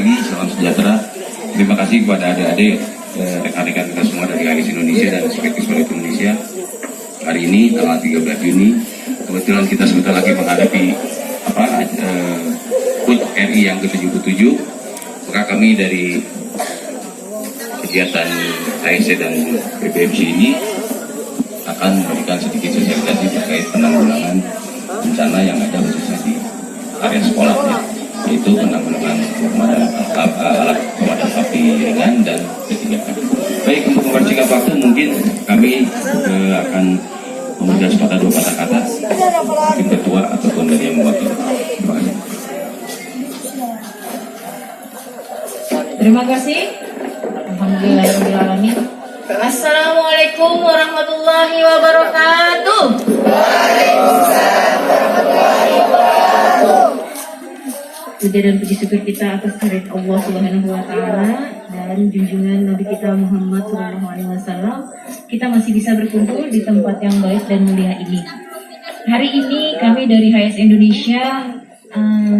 pagi, salam sejahtera. Terima kasih kepada adik-adik, rekan-rekan kita semua dari HIS Indonesia dan Perspektif Politik Indonesia. Hari ini tanggal 13 Juni, kebetulan kita sebentar lagi menghadapi HUT RI yang ke-77. Maka kami dari kegiatan HIS dan PBMC ini akan memberikan sedikit sosialisasi terkait penanggulangan bencana yang ada khususnya di area sekolah, yaitu penanggulangan alat pemadam api ringan dan P3K. Baik, untuk mempersingkat waktu mungkin kami akan memberikan sepatah dua patah kata mungkin ketua ataupun dari yang mewakili. Terima kasih. Terima kasih. Alhamdulillahirrahmanirrahim. Assalamualaikum warahmatullahi wabarakatuh. Waalaikumsalam warahmatullahi wabarakatuh. Puja dan puji syukur kita atas kehadirat Allah Subhanahu wa taala dan junjungan Nabi kita Muhammad sallallahu alaihi wasallam. Kita masih bisa berkumpul di tempat yang baik dan mulia ini. Hari ini kami dari HIS Indonesia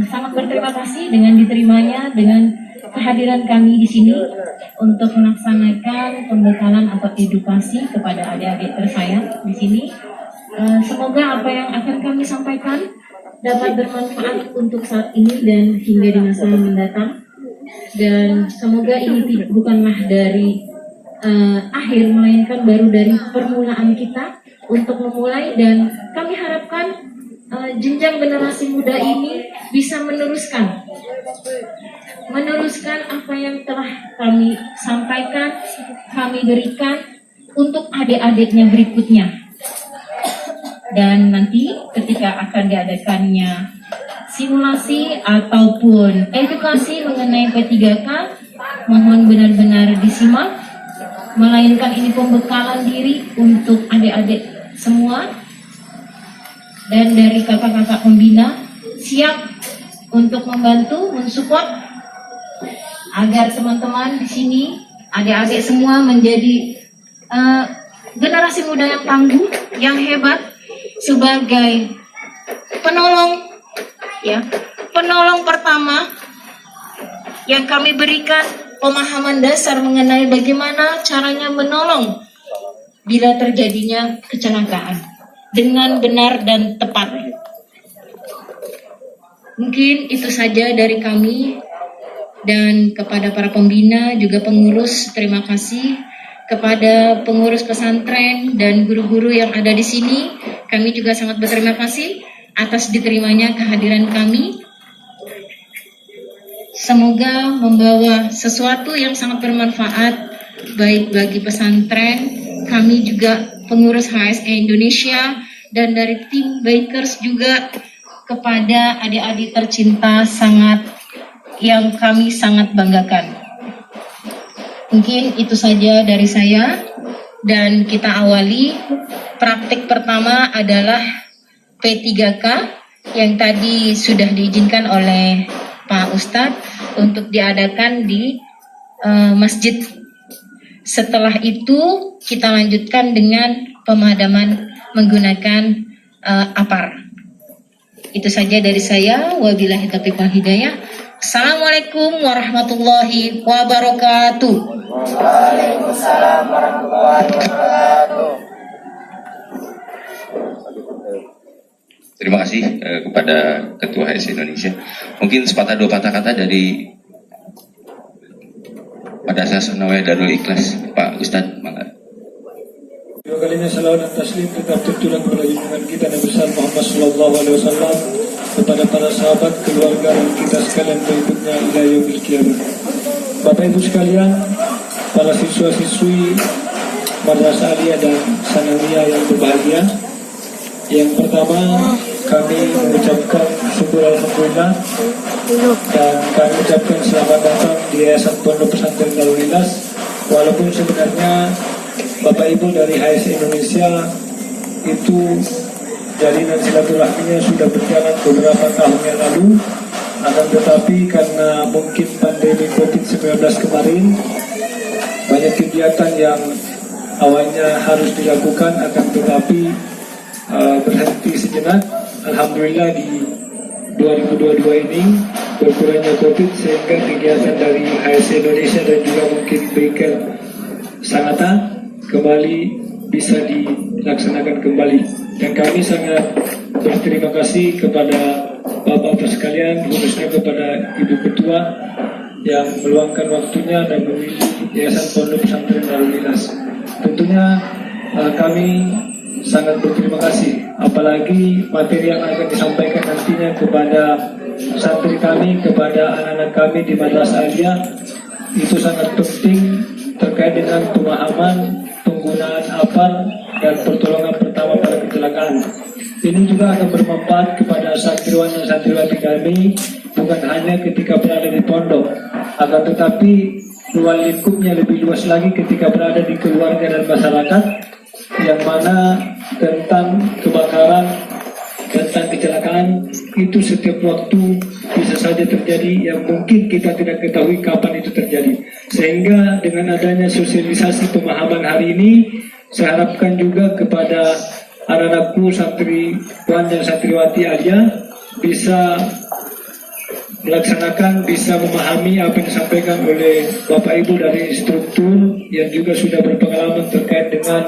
sangat berterima kasih dengan diterimanya dengan kehadiran kami di sini untuk melaksanakan pembekalan atau edukasi kepada adik-adik tersayang di sini. Semoga apa yang akan kami sampaikan dapat bermanfaat untuk saat ini dan hingga di masa mendatang. Dan semoga ini bukanlah dari akhir, melainkan baru dari permulaan kita untuk memulai, dan kami harapkan jenjang generasi muda ini bisa meneruskan apa yang telah kami sampaikan, kami berikan untuk adik-adiknya berikutnya. Dan nanti ketika akan diadakannya simulasi ataupun edukasi mengenai P3K, mohon benar-benar disimak, melainkan ini pembekalan diri untuk adik-adik semua. Dan dari kakak-kakak pembina siap untuk membantu, mensupport agar teman-teman di sini, adik-adik semua menjadi generasi muda yang tangguh, yang hebat sebagai penolong, ya, penolong pertama yang kami berikan pemahaman dasar mengenai bagaimana caranya menolong bila terjadinya kecelakaan dengan benar dan tepat. Mungkin itu saja dari kami, dan kepada para pembina juga pengurus, terima kasih kepada pengurus pesantren dan guru-guru yang ada di sini. Kami juga sangat berterima kasih atas diterimanya kehadiran kami. Semoga membawa sesuatu yang sangat bermanfaat baik bagi pesantren, kami juga pengurus HSE Indonesia, dan dari tim Bikers juga kepada adik-adik tercinta yang kami sangat banggakan. Mungkin itu saja dari saya, dan kita awali. Praktik pertama adalah P3K yang tadi sudah diizinkan oleh Pak Ustadz untuk diadakan di masjid. Setelah itu kita lanjutkan dengan pemadaman menggunakan APAR. Itu saja dari saya. Wabillahi taufiq wal hidayah. Assalamualaikum warahmatullahi wabarakatuh. Waalaikumsalam warahmatullahi wabarakatuh. Terima kasih kepada Ketua HIS Indonesia. Mungkin sepatah dua patah kata dari Madrasah Sanawiyah Darul Ikhlas, Pak Ustadz, mangga. Dua kalinya salawat dan taslim tetap tertulang kepada junjungan kita Nabi besar Muhammad sallallahu alaihi wasallam, kepada para sahabat, keluarga dan kita sekalian berikutnya ila yaumil qiyamah. Bapak Ibu sekalian, para siswa-siswi Madrasah Aliyah dan Sanawiyah yang berbahagia, yang pertama kami mengucapkan syukur alhamdulillah, dan kami ucapkan selamat datang di Yayasan Pondok Pesantren Darul Ikhlas. Walaupun sebenarnya Bapak Ibu dari HIS Indonesia itu jalinan silaturahminya sudah berjalan beberapa tahun yang lalu, akan tetapi karena mungkin pandemi COVID-19 kemarin, banyak kegiatan yang awalnya harus dilakukan akan tetapi berhenti sejenak. Alhamdulillah di 2022 ini berkurangnya COVID sehingga kegiatan dari HSC Indonesia dan juga mungkin Baker Sanata kembali bisa dilaksanakan kembali. Dan kami sangat berterima kasih kepada Bapak-Bapak sekalian, khususnya kepada Ibu Ketua yang meluangkan waktunya dan memilih Yayasan Pondok Pesantren Darul Ikhlas. Tentunya kami sangat berterima kasih, apalagi materi yang akan disampaikan nantinya kepada santri kami, kepada anak-anak kami di Madrasah Aliyah itu sangat penting terkait dengan pemahaman penggunaan APAR dan pertolongan pertama pada kecelakaan. Ini juga akan bermanfaat kepada santriwan dan santriwati kami bukan hanya ketika berada di pondok, akan tetapi ruang lingkupnya lebih luas lagi ketika berada di keluarga dan masyarakat, yang mana tentang kebakaran, tentang kecelakaan itu setiap waktu bisa saja terjadi yang mungkin kita tidak ketahui kapan itu terjadi. Sehingga dengan adanya sosialisasi pemahaman hari ini, saya harapkan juga kepada anak-anakku santriwan dan santriwati Aliyah bisa melaksanakan, bisa memahami apa yang disampaikan oleh Bapak Ibu dari instruktur yang juga sudah berpengalaman terkait dengan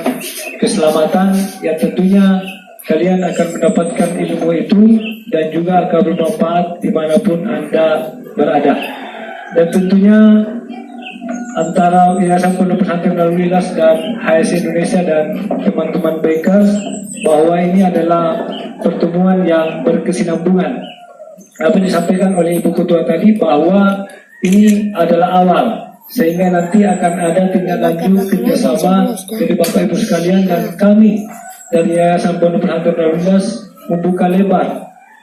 keselamatan, yang tentunya kalian akan mendapatkan ilmu itu dan juga akan bermanfaat dimanapun Anda berada. Dan tentunya antara Yayasan Pondok Pesantren Darul Ikhlas dan HSC Indonesia dan teman-teman Bakers bahwa ini adalah pertemuan yang berkesinambungan. Apa yang disampaikan oleh Ibu Ketua tadi bahwa ini adalah awal, sehingga nanti akan ada tindak lanjut kerjasama dari Bapak Ibu sekalian dan kami dari Yayasan Pondok Pesantren Darul Ikhlas membuka lebar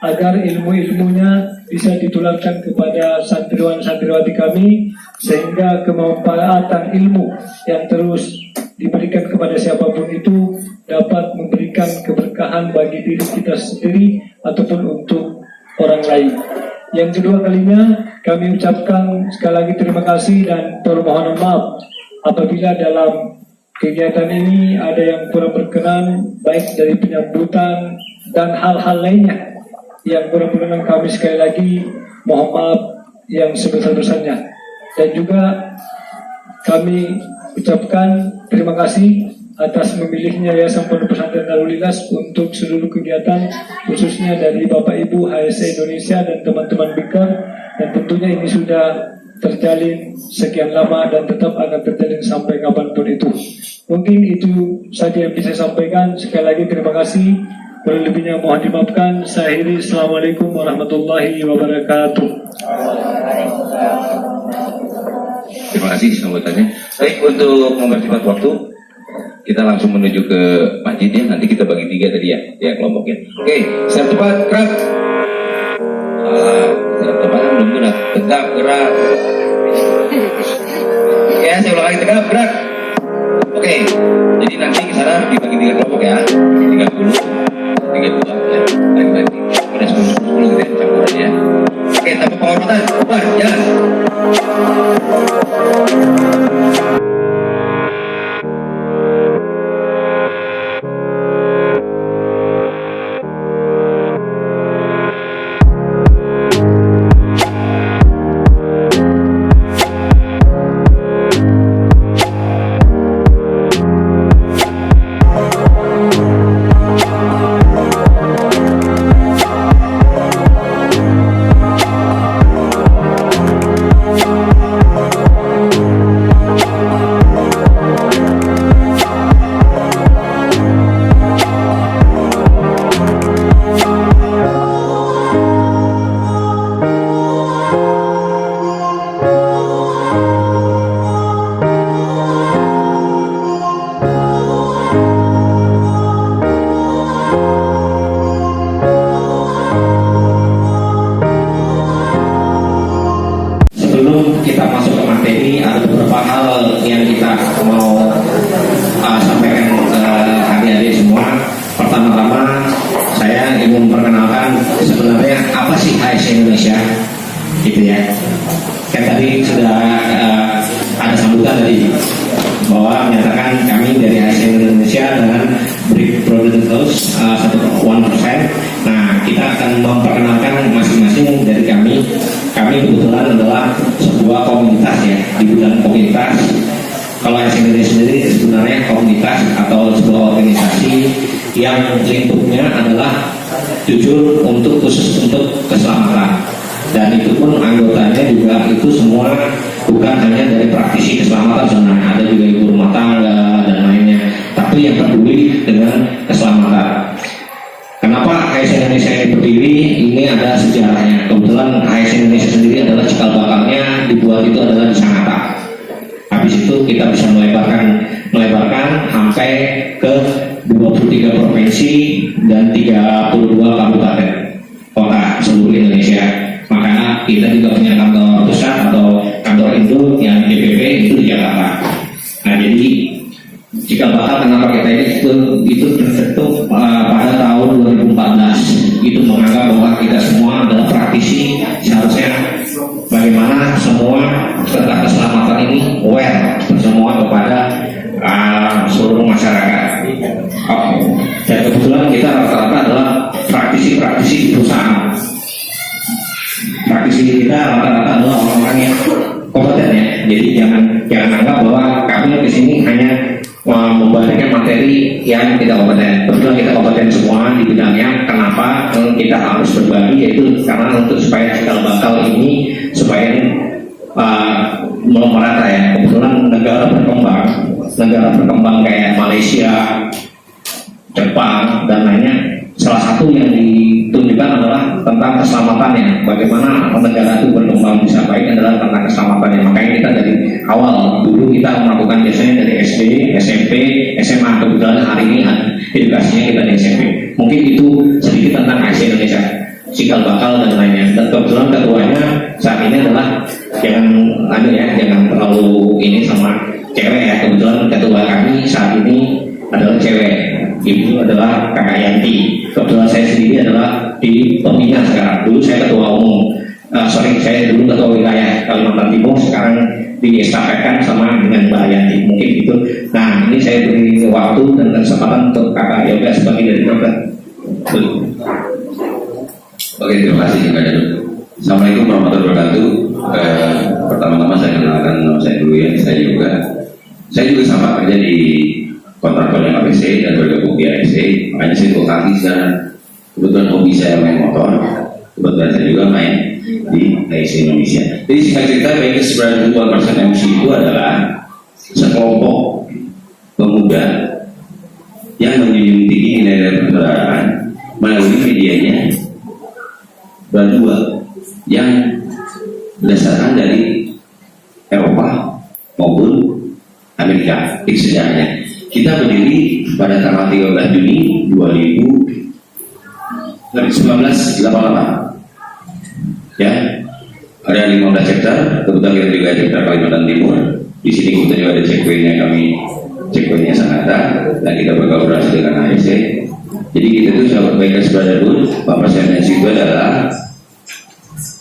agar ilmu-ilmunya bisa ditularkan kepada santriwan-santriwati kami, sehingga kemanfaatan ilmu yang terus diberikan kepada siapapun itu dapat memberikan keberkahan bagi diri kita sendiri ataupun untuk orang lain. Yang kedua kalinya kami ucapkan sekali lagi terima kasih dan permohonan maaf apabila dalam kegiatan ini ada yang kurang berkenan, baik dari penyambutan dan hal-hal lainnya yang kurang berkenan. Kami sekali lagi mohon maaf yang sebesar-besarnya. Dan juga kami ucapkan terima kasih atas memilihnya Yayasan Pondok Pesantren Darul Ikhlas untuk seluruh kegiatan, khususnya dari Bapak Ibu HSC Indonesia dan teman-teman Baker, dan tentunya ini sudah terjalin sekian lama dan tetap akan terjalin sampai kapanpun itu. Mungkin itu saja yang bisa saya sampaikan. Sekali lagi terima kasih. Lebihnya mohon dimaafkan. Saya akhiri. Assalamualaikum warahmatullahi wabarakatuh. Terima kasih sambutannya. Baik, untuk mempercepat waktu, kita langsung menuju ke masjid ya. Nanti kita bagi 3 tadi ya kelompoknya. Oke, siap tepat, gerak. Siap tepat, belum gerak. Tegap, gerak. Ya, saya ulang lagi, tegap, gerak. Oke, jadi nanti ke sana dibagi 3 kelompok ya. 30, 32 ya. Lagi-lagi. Udah 10 gitu ya, campuran ya. Oke, tanpa penghormatan, bubar, jalan. Kita masuk ke materi, ada beberapa hal yang kita mau sampaikan ke adik-adik semua. Pertama-tama saya ingin memperkenalkan sebenarnya apa sih HSC Indonesia, gitu ya. Kan tadi sudah ada sambutan tadi bahwa menyatakan kami dari HSC Indonesia dengan Brick Producers 1%. Nah, kita akan memperkenalkan masing-masing dari kami kebetulan adalah sebuah komunitas ya, di bidang komunitas. Kalau SND sendiri sebenarnya komunitas atau sebuah organisasi yang lingkupnya adalah jujur khusus untuk keselamatan, dan itu pun anggotanya juga itu semua bukan hanya dari praktisi keselamatan sebenarnya, ada juga ibu rumah tangga dan lainnya, tapi yang peduli dengan keselamatan. Kenapa AS Indonesia ini berdiri? Ini ada sejarahnya. Kebetulan AS Indonesia sendiri adalah cikal bakalnya dibuat itu adalah di Sangatta. Habis itu kita bisa melebarkan sampai ke 23 provinsi dan 32 kabupaten kota seluruh Indonesia. Maka kita juga punya kantor pusat atau kantor induk yang DPP itu di Jakarta. Nah, jadi cikal bakal kenapa kita itu terbentuk pada tahun 2014, itu menganggap bahwa kita semua adalah praktisi, seharusnya bagaimana semua tentang keselamatan ini aware semua kepada seluruh masyarakat. Dan kebetulan kita rata-rata adalah praktisi-praktisi di perusahaan. Praktisi kita rata-rata adalah orang-orang yang kompeten ya. Jadi jangan anggap bahwa kami di sini hanya membagikan materi yang tidak kompeten. Kebetulan kita kompeten semua di bidangnya. Kenapa kita harus berbagi? Yaitu karena untuk supaya cikal bakal ini supaya merata ya. Kebetulan negara berkembang kayak Malaysia, Jepang dan lainnya, salah satu yang ditunjukkan adalah tentang keselamatannya. Bagaimana negara itu berkembang bisa baik adalah tentang keselamatannya. Makanya kita dari awal dulu kita melakukan biasanya dari SD, SMP, SMA. Kebetulan hari ini edukasinya kita di SMP. Mungkin itu sedikit tentang AS Indonesia, cikal bakal dan lainnya. Dan kebetulan ketuanya saat ini adalah jangan terlalu ini sama cewek ya. Kebetulan ketua kami saat ini adalah cewek. Ibu adalah Kakak Yanti. Kebetulan saya sendiri adalah di pembina sekarang. Dulu saya ketua umum, saya dulu ketua wilayah Kalimantan Timur, sekarang diestafetkan sama dengan Mbak Yanti. Mungkin itu. Nah, ini saya beri waktu dan kesempatan untuk Kakak Yoga sebagai dari dokter. Oke, terima kasih Kak Danu. Assalamualaikum warahmatullahi wabarakatuh. Pertama-tama saya kenalkan nama saya dulu ya. Saya juga sama kerja di kontraktornya ABC dan bergabung di ABC. Makanya saya dua kaki sekarang. Kebetulan hobi saya main motor. Kebetulan saya juga main di AS Indonesia. Jadi singkat cerita, BKS 92% MC itu adalah sekelompok pemuda yang menjunjung tinggi nilai persaudaraan melalui medianya berdua yang berdasarkan dari Eropa maupun Amerika. Itu sejarahnya. Kita berdiri pada tanggal 13 Juni 1988. Ya, ada 15 chapter. Kebetulan kita juga chapter Kalimantan Timur. Di sini kita juga ada checkpointnya Sangatta, dan kita berkolaborasi dengan ASC. Jadi kita itu sahabat BKS Brotherhood. Bapak saya itu adalah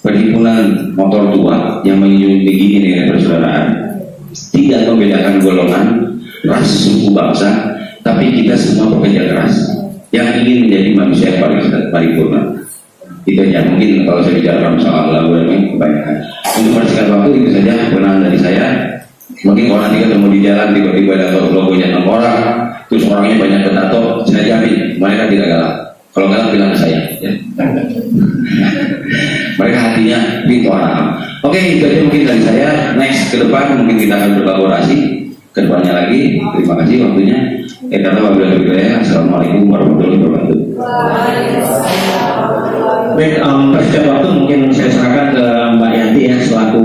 perhimpunan motor tua yang menjunjung tinggi nilai persaudaraan, tidak membedakan golongan, ras, suku, bangsa, tapi kita semua pekerja keras yang ingin menjadi manusia yang paling paripurna. Itu aja. Mungkin kalau saya bicara soal lagu ini kebanyakan. Untuk mempersingkat waktu, itu saja perkenalan dari saya. Mungkin orang tidak ketemu di jalan tiba-tiba ada logonya 6 orang, terus orangnya banyak bertato, saya jamin mereka tidak galak. Kalau galak bilang ke saya ya. Mereka hatinya pintu orang. Oke, itu aja mungkin dari saya. Next ke depan mungkin kita akan berkolaborasi ke depannya lagi. Terima kasih waktunya. Assalamualaikum warahmatullahi wabarakatuh. Baik, persingkat waktu mungkin saya serahkan ke Mbak Yanti ya, selaku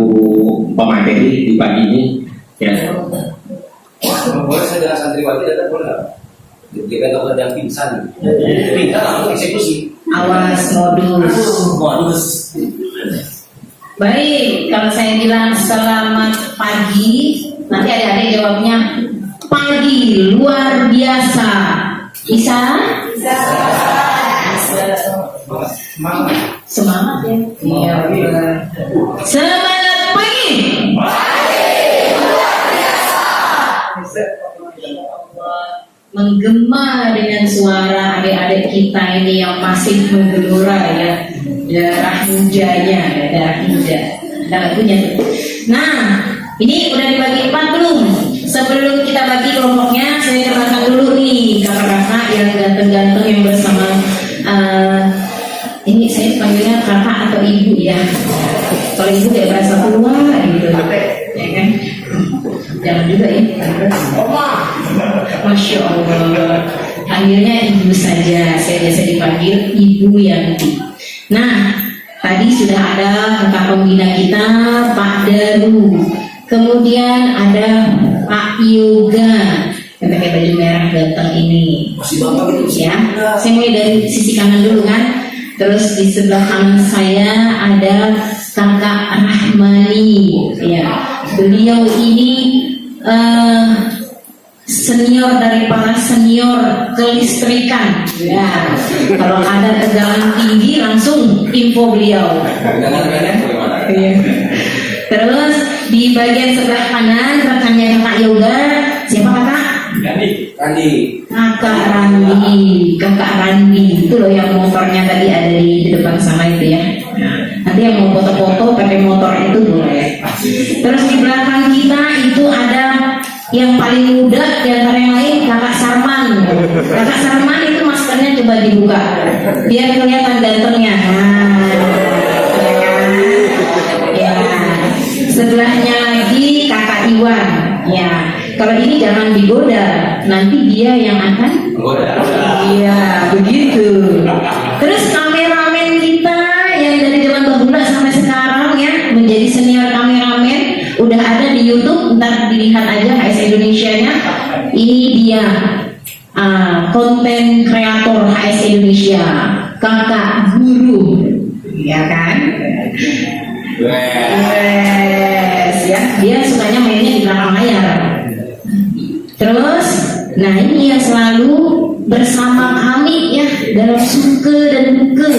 pemateri di pagi ini ya. Boleh saya dengan santriwati datang boleh? Kita dokter yang pingsan langsung eksekusi. Awas modus. Baik, kalau saya bilang selamat pagi, nanti adik-adik jawabnya pagi luar biasa. Bisa? Semangat ya. Iya. Semangat pagi. Menggema dengan suara adik-adik kita ini yang masih menggelora ya, darah mudanya, darah muda. ada lagunya tuh. Nah, ini udah dibagi 4 belum? Sebelum kita bagi kelompoknya, saya kenalkan dulu nih kakak-kakak yang ganteng-ganteng yang bersama. Ini saya panggilnya kakak atau ibu ya. Kalau ibu kayak berasa tua gitu, ya kan? Jangan juga ya. Masya Allah. Panggilnya ibu saja. Saya biasa dipanggil Ibu Yanti. Nah, tadi sudah ada kakak pembina kita Pak Daru. Kemudian ada Pak Yoga yang pakai baju merah ganteng ini. Ya, saya mulai dari sisi kanan dulu kan. Terus di sebelah kanan saya ada kakak Rahmani. Ya, beliau ini senior dari para senior kelistrikan. Ya, kalau ada tegangan tinggi langsung info beliau. Iya. Terus di bagian sebelah kanan rekannya kakak Yoga, siapa kakak? Randi. Kakak Randi itu loh yang motornya tadi ada di depan sana itu ya. Nanti yang mau foto-foto pakai motor itu boleh. Terus di belakang kita itu ada yang paling muda di antara yang lain, kakak Sarman. Kakak Sarman itu maskernya coba dibuka biar kelihatan gantengnya. Ya. Sebelahnya lagi kakak Iwan. Ya, kalau ini jangan digoda, nanti dia yang akan goda. Iya, begitu. Terus kameramen kita yang dari zaman bahula sampai sekarang ya menjadi senior kameramen, udah ada di YouTube, ntar dilihat aja HS Indonesia-nya. Ini dia konten kreator HS Indonesia, kakak Guru, ya kan? Yes, ya, dia sukanya mainnya di belakang layar. Terus, nah ini yang selalu bersama kami ya dalam suka dan duka.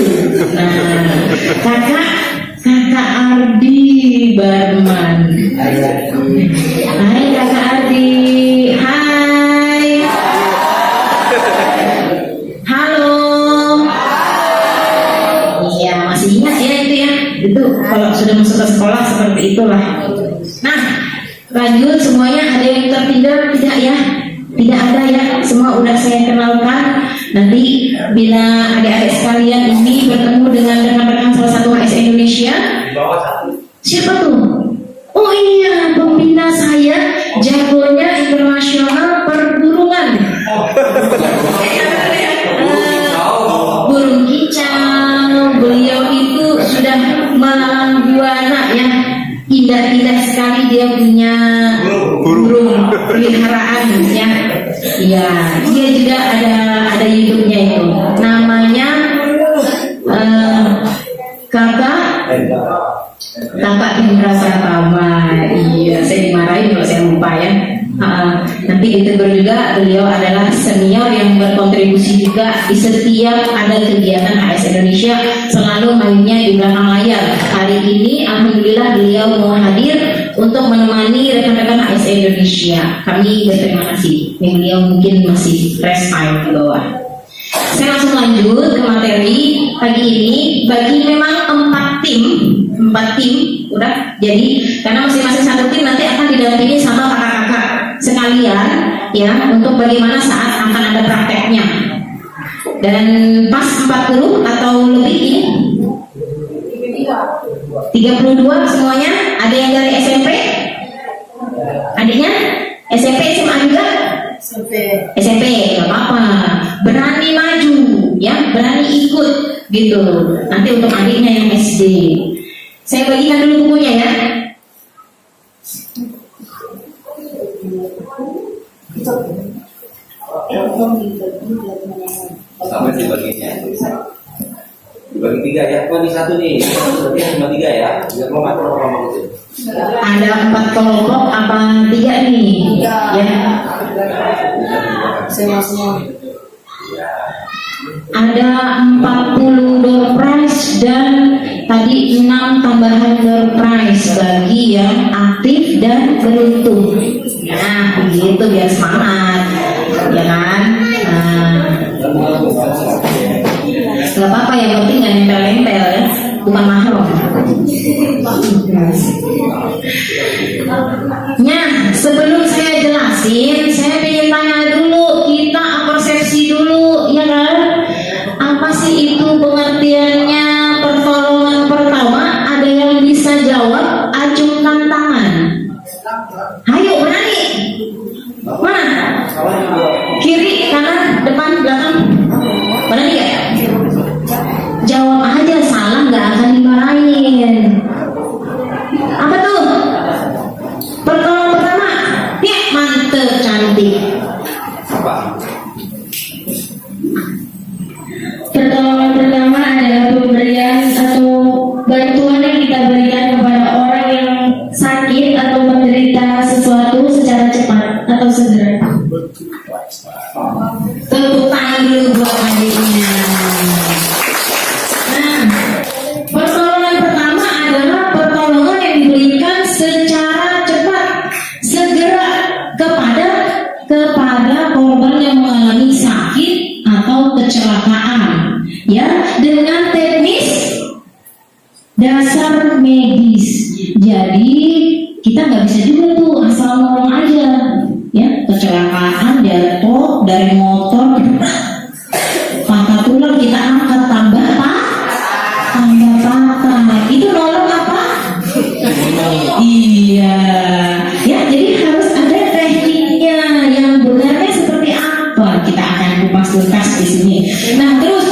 Nah, kakak Ardi Barman. Hai kakak Ardi, hai. Halo. Iya, masih ingat ya itu ya. Itu kalau sudah masuk ke sekolah seperti itulah. Nah, lanjut semuanya, ada yang tertinggal tidak ya? Tidak ada ya, semua udah saya kenalkan. Nanti bila adik-adik sekalian ini bertemu dengan rekan-rekan salah satu HS Indonesia, siapa tuh? Oh iya, pembina saya, jagonya internasional perburungan. Burung kicau, beliau itu sudah melalang buana ya. Indah-indah sekali dia punya burung peliharaan ya. Iya, dia juga ada YouTube-nya itu. Namanya Kakak Indra Pratama. Iya, saya dimarahin kalau saya lupa ya. Nanti ditegur juga, beliau adalah senior yang berkontribusi juga di setiap ada kegiatan HS Indonesia, selalu mainnya di belakang layar. Hari ini alhamdulillah beliau mau hadir untuk menemani rekan-rekan HS Indonesia. Kami berterima kasih. Beliau mungkin masih rest time di bawah. Saya langsung lanjut ke materi pagi ini. Bagi memang 4 tim udah jadi, karena masing-masing satu tim nanti akan didampingi sama kakak-kakak sekalian ya, untuk bagaimana saat akan ada prakteknya. Dan pas 40 atau lebih ini 32 semuanya. Ada yang dari SMP? Adiknya SMP, SMA juga? SMP, gak apa-apa. Berani maju ya, berani ikut gitu. Nanti untuk adiknya yang SD, saya bagikan dulu bukunya ya. Sampai dibaginya. Dibagi 3 ya. Oh, ini 1 nih. Berarti cuma 3 ya. Biar kelompok itu. Ada 4 kelompok apa 3 nih? Ya. Semua. Ada 40 door prize dan tadi 6 tambahan door prize bagi yang aktif dan beruntung. Nah, begitu biar semangat, ya kan? Gak apa-apa, yang penting gak nempel-nempel ya, bukan mahal. Nah, sebelum saya jelasin, saya ingin tanya dulu, kita persepsi dulu, ya kan? Apa sih itu pengertiannya pertolongan pertama? Ada yang bisa jawab? Acungkan tangan. Ayo, berani. Mana? Kiri, kanan, depan, belakang. Berani ya? Jawab aja, salah nggak akan dimarahin. Apa tuh? Pertolongan pertama. Ya, mantep, cantik. Pertolongan pertama adalah pemberian atau bantuan yang kita berikan kepada orang yang sakit atau menderita sesuatu secara cepat atau segera. Tepuk tangan dulu buat adiknya. Nah, pertolongan pertama adalah pertolongan yang diberikan secara cepat, segera kepada korban yang mengalami sakit atau kecelakaan, ya, dengan teknis dasar medis. Jadi kita nggak bisa juga tuh asal nolong aja, ya, kecelakaan jatuh dari motor, patah tulang kita angkat tambah patah, itu nolong apa? Iya, ya, jadi harus ada tekniknya yang benarnya seperti apa. Kita akan kupas tuntas di sini. Nah, terus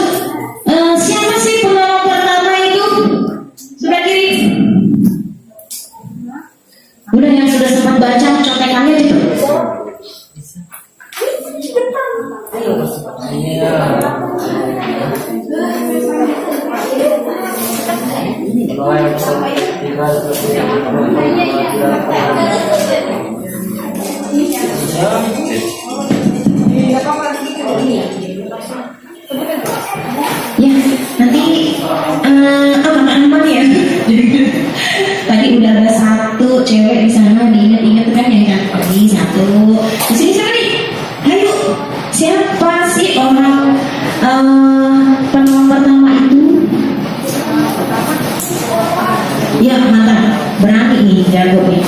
siapa sih penolong pertama itu? Sebelah kiri. Udah, yang sudah sempat baca contekannya gitu. Ya, nanti aman-aman ya. Tadi udah ada satu cewek di sana, diingat-ingat kan ya kan? Ini satu. Di sini siapa nih? Ayo, siapa sih orang penolong pertama itu? Ya, mantap, berani nih, jago nih.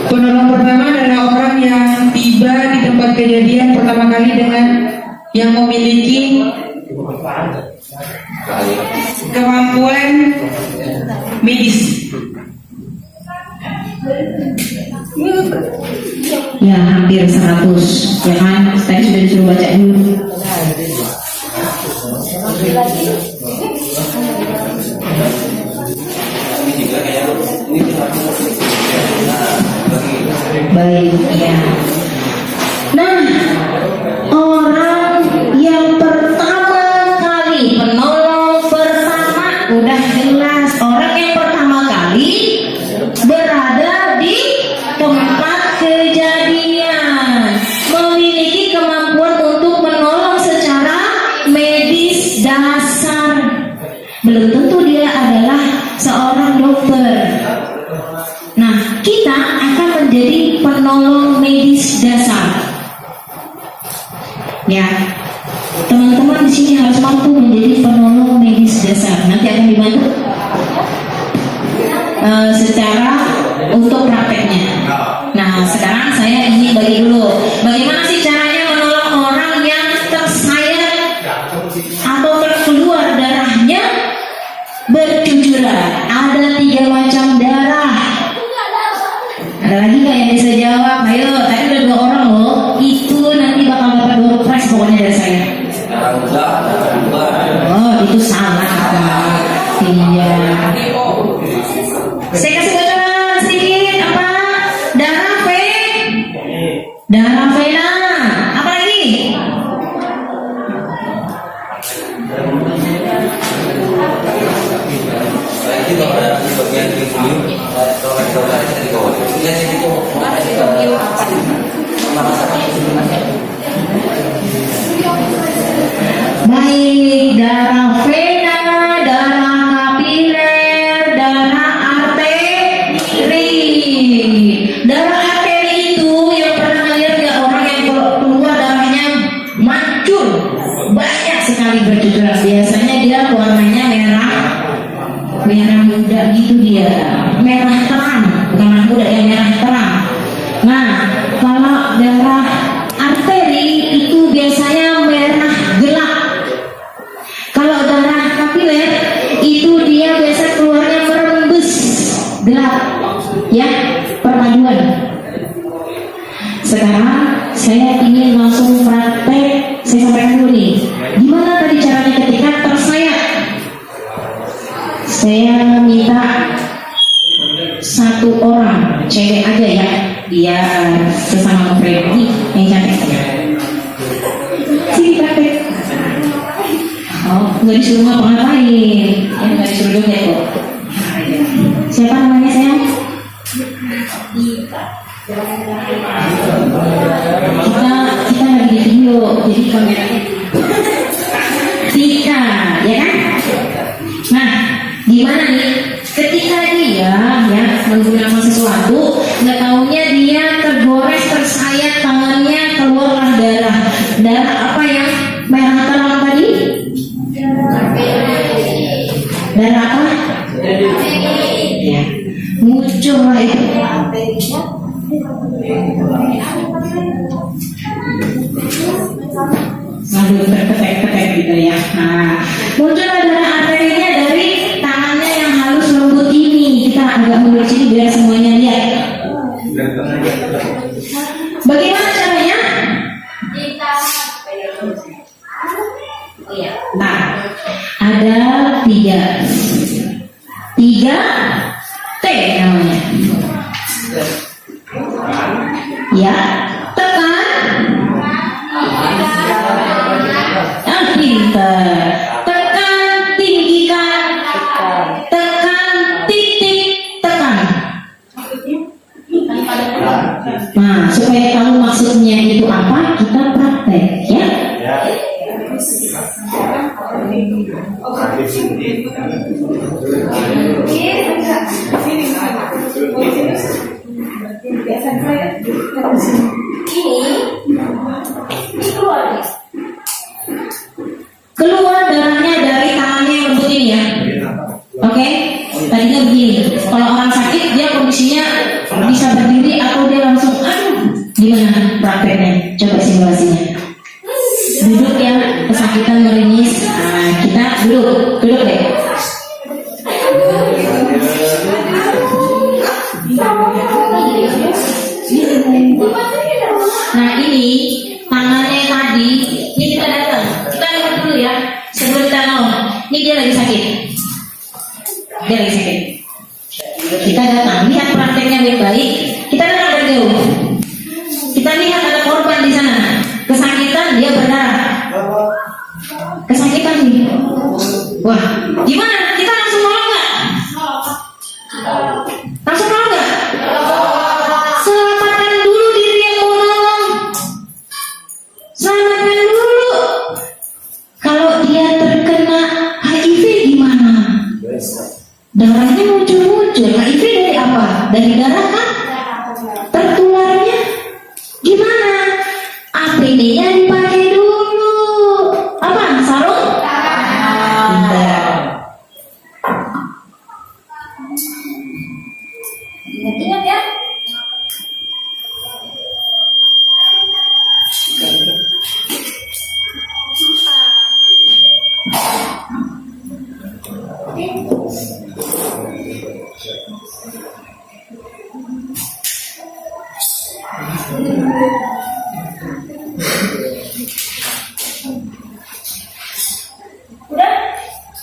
Penolong pertama adalah orang yang tiba di tempat kejadian pertama kali dengan yang memiliki kemampuan medis. Ya, hampir 100, ya kan? Tadi sudah disuruh baca dulu. Baik, ya. Nah, orang yang pertama kali, penolong pertama, udah jelas. Orang yang pertama kali berada di tempat kejadian, memiliki kemampuan untuk menolong secara medis dasar. Belum tentu dia adalah seorang dokter. Nah, kita akan menjadi penolong medis dasar. Ya, teman-teman di sini harus mampu menjadi penolong medis dasar. Nanti akan dibantu secara untuk prakteknya. Nah, sekarang saya ingin bagi dulu, bagaimana sih caranya menolong orang yang tersayat atau terkeluar darahnya bercucuran. Ada 3 macam darah. Ada lagi nggak yang bisa jawab? Ayo, tadi udah 2 orang loh. Itu nanti bakal dapat 2 prize pokoknya dari saya. Oh, itu salah. Iya. Saya kasih bocoran sedikit. Apa? Darah vena. Apa lagi? Baik, darah vena, darah kapiler, darah arteri. Darah arteri itu yang pernah lihat nggak, orang yang keluar darahnya mancur, banyak sekali bercucuran. Biasanya dia warnanya merah muda gitu dia, merah terang, bukan merah muda ya, merah terang. Nah, kalau darah arteri itu biasanya merah gelap. Kalau darah kapiler itu dia biasa keluarnya merembes gelap, ya, perpaduan. Sekarang saya ingin langsung praktek. Saya sampaikan dulu nih, gimana tadi caranya ketika tersayat. Saya minta satu orang cewek aja ya, dia sesama Freddy yang cantik. Sini praktek. Oh, nggak disuruh ngapa-ngapain, nggak disuruh joget kok. Siapa namanya sayang? Kita lagi di video, jadi kameranya Tika, ya kan? Nah, gimana nih? Ketika dia ya menggunakan sesuatu, nggak taunya dia tergores, tersayat tangannya, keluarlah darah. Darah apa yang merah terang tadi? Darah apa? Ya, muncul lah itu. Lalu terketek-ketek gitu ya. Nah, muncul darah arterinya dari tangannya yang halus lembut ini. Kita agak mundur sini biar semuanya lihat. Bagaimana caranya? Nah, ada tiga T namanya. Ya, tekan. Pinter. Tekan, tinggikan. Tekan, titik, tekan. Nah, supaya tahu maksudnya itu apa, kita praktek ya. Keluar darahnya dari tangannya yang lembut ini ya. Oke, tadinya begini. Kalau orang sakit dia kondisinya bisa berdiri atau dia langsung gimana prakteknya? Coba simulasinya. Duduk ya, kesakitan meringis. Nah, kita duduk deh. Nah ini tangannya tadi, ini kita datang, kita lihat dulu ya sebelum kita nolong. Ini dia lagi sakit, Kita datang, lihat prakteknya baik-baik. Kita datang dari jauh. Kita lihat ada korban di sana, kesakitan, dia berdarah, kesakitan nih. Wah, gimana? Kita langsung nolong nggak? Langsung nolong nggak? Selamatkan dulu diri yang mau nolong. Selamatkan dulu. Kalau dia terkena HIV gimana? Darahnya muncul. HIV dari apa? Dari darah kan? Tertularnya gimana? APD-nya dipakai dulu. Apa? Sarung? Ingat ya.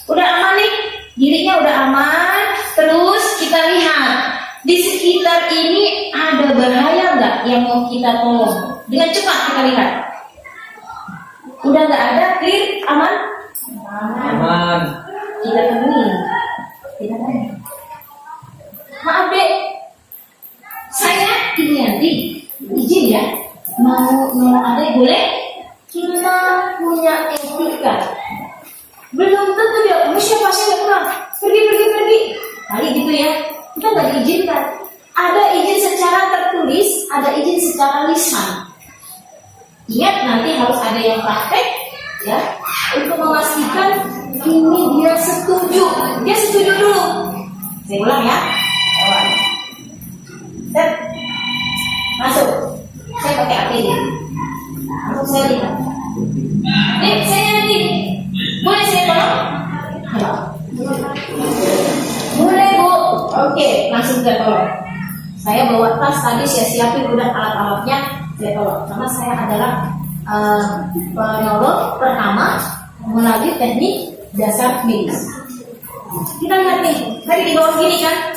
Udah aman nih, dirinya udah aman. Terus kita lihat di sekitar ini ada bahaya nggak yang mau kita tolong. Dengan cepat kita lihat. Udah nggak ada, clear, aman? Aman. Kita temui. Maaf dek, saya ini nanti izin ya, mau nolong adek boleh? Kita punya etika. Belum tentu dia, siapa sih yang kurang? Pergi. Kali gitu ya, kita nggak diizinkan. Ada izin secara tertulis, ada izin secara lisan. Ingat nanti harus ada yang praktek, ya, untuk memastikan ini dia setuju. Dia setuju dulu. Saya ulang ya. Set. Masuk. Saya pakai APD. Langsung saya lihat. Saya nanti. Boleh saya tolong? Boleh Bu. Oke, langsung saya tolong. Saya bawa tas tadi, saya siapin udah alat-alatnya, saya tolong. Karena saya adalah penolong pertama melalui teknik dasar medis. Kita lihat nih, tadi di bawah gini kan,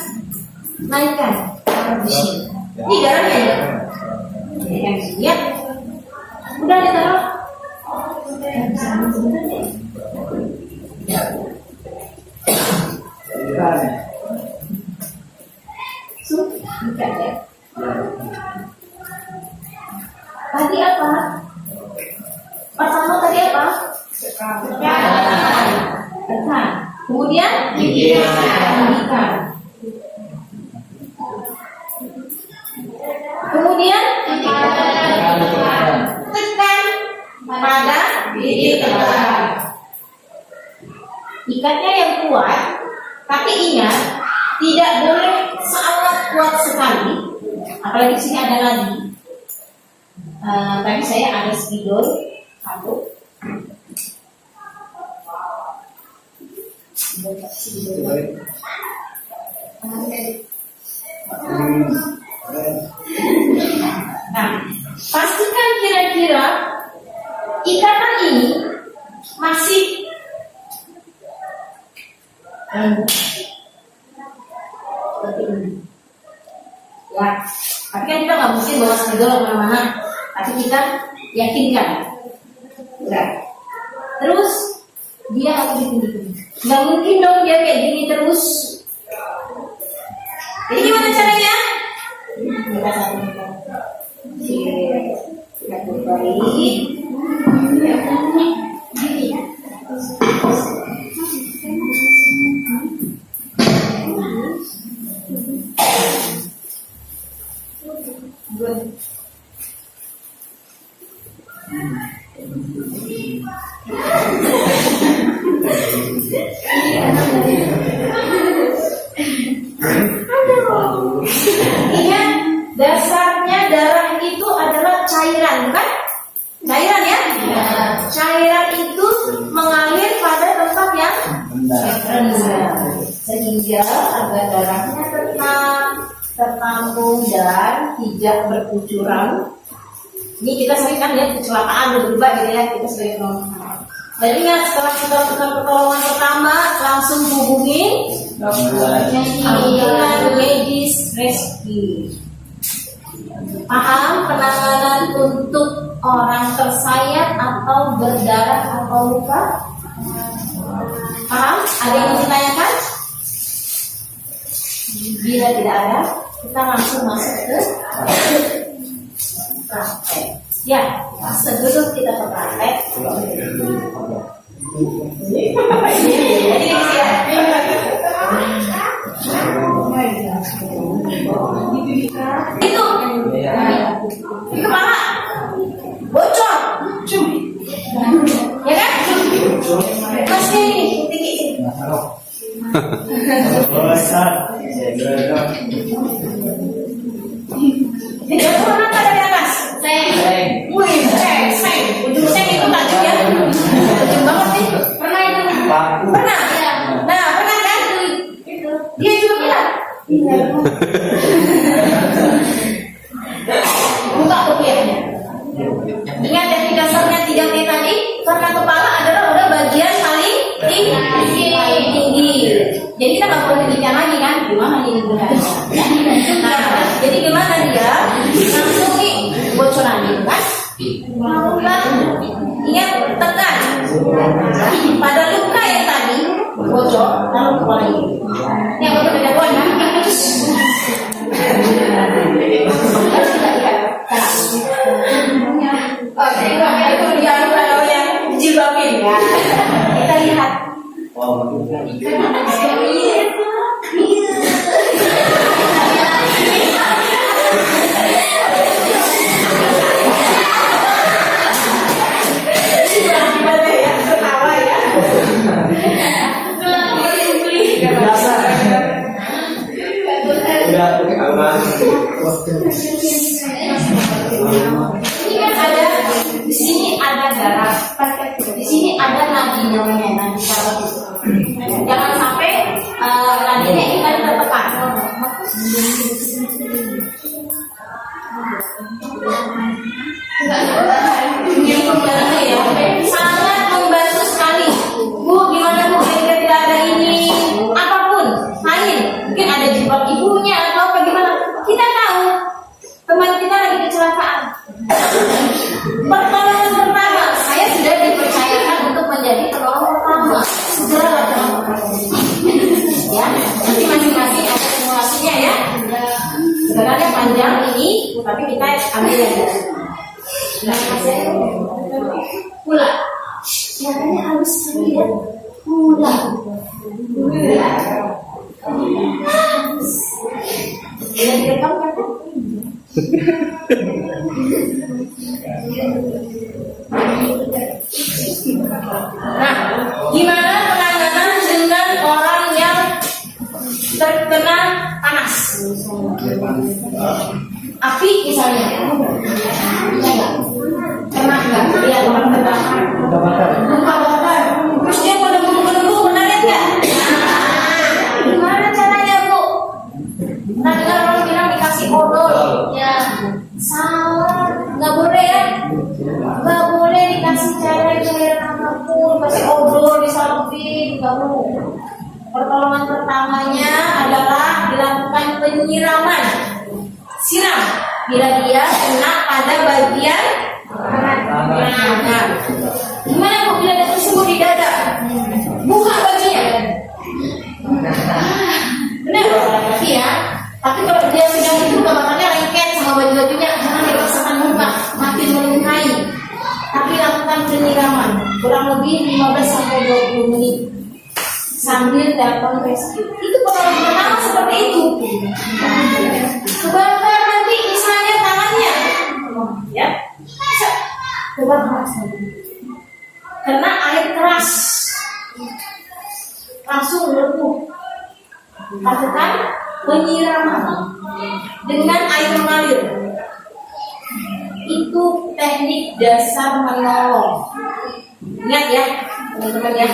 naikkan di sini. Ini darahnya ya. Naikkan di sini ya. Udah ditaruh. Bukan ya. Tadi apa? Pertama tadi apa? Tekan. Kemudian tinggikan. Kemudian tekan pada titik tekan. Ikatnya yang kuat, tapi ingat tidak boleh sangat kuat sekali. Apalagi di sini ada lagi. Tadi saya ada spidol satu. Nah, pastikan kira-kira ikatan ini masih seperti ini. Ya, tapi kan kita nggak mungkin bawa spidol kemana-mana. Tapi kita yakinkan. Nah, terus dia harus ditinggi. Nggak mungkin dong dia kayak gini terus. Jadi gimana caranya? Kita satukan. Kita balik. Gini ya. Good. Ingat, dasarnya darah itu adalah cairan, bukan? Cairan ya? Cairan itu mengalir pada tempat yang rendah, sehingga agar darahnya tenang, tertampung dan tidak berkucuran. Ini kita sering kan lihat kecelakaan berubah gitu ya, kita sering nonton. Dan ingat, setelah kita lakukan pertolongan pertama, langsung hubungin ambulan medis rescue. Paham penanganan untuk orang tersayat atau berdarah atau luka? Paham? Ada yang mau ditanyakan? Bila tidak ada, kita langsung masuk ke praktek. Ya, sebelum kita ke praktek, itu di kepala bocor, ya kan? Pasti tinggi. Tidak pernah dari atas. Seng. Wih, seng. Ujung seng itu tajam ya. Tajam banget nih. Pernah itu? Pernah. Nah, pernah kan? Dia juga bilang. Buka kopiahnya. Ingat dari dasarnya 3T tadi, karena kepala adalah udah bagian paling tinggi. Jadi kita nggak perlu demikian lagi kan? Gimana ini Nah, jadi gimana dia? Langsung nih bocoran kan? Ingat tekan pada luka yang tadi bocor, lalu kepala ini. Yang berbeda poin kan? Oke, itu dia kalau yang jilbabin ya. Kita lihat. namanya nadi syaraf itu. Jangan sampai nadinya ini kan tertekan. Ini pembaliknya ya, sangat membantu sekali. Bu, gimana Bu? Kira-kira tidak ada ini apapun, lain, mungkin ada jilbab ibunya atau apa gimana? Kita tahu teman kita lagi kecelakaan. Pertolongan pertama, saya sudah dipercayakan untuk menjadi penolong pertama. Segera lakukan ya, nanti masing-masing ada simulasinya ya. Sebenarnya panjang ini, tapi kita ambil aja. Nah, saya pula, caranya halus sekali ya. Pula, pula. Yang direkam kan? Nah, gimana penanganan dengan orang yang terkena panas? Api misalnya, kena nggak? Lihat orang terbakar, luka bakar, terus dia menembung, pernah lihat nggak? Gimana caranya Bu? Nah, dengar orang bilang dikasih odol, ya salah, nggak boleh ya, nggak boleh dikasih cairan apapun, kasih odol, disalupin, nggak boleh. Pertolongan pertamanya adalah dilakukan penyiraman. Siram bila dia kena pada bagian tangan. Gimana Bu bila dia tersebut di dada? Buka bajunya. Benar, tapi ya. Tapi kalau dia sedang itu bawaannya lengket sama baju-bajunya, jangan dipaksakan muka, makin melukai. Tapi lakukan penyiraman kurang lebih 15-20 menit sambil telepon rescue. Itu pertolongan pertama seperti itu. Kebakar nanti misalnya tangannya, ya, kebakar karena air keras langsung melepuh. Lakukan penyiraman dengan air mengalir. Itu teknik dasar menolong. Ingat ya, teman-teman ya.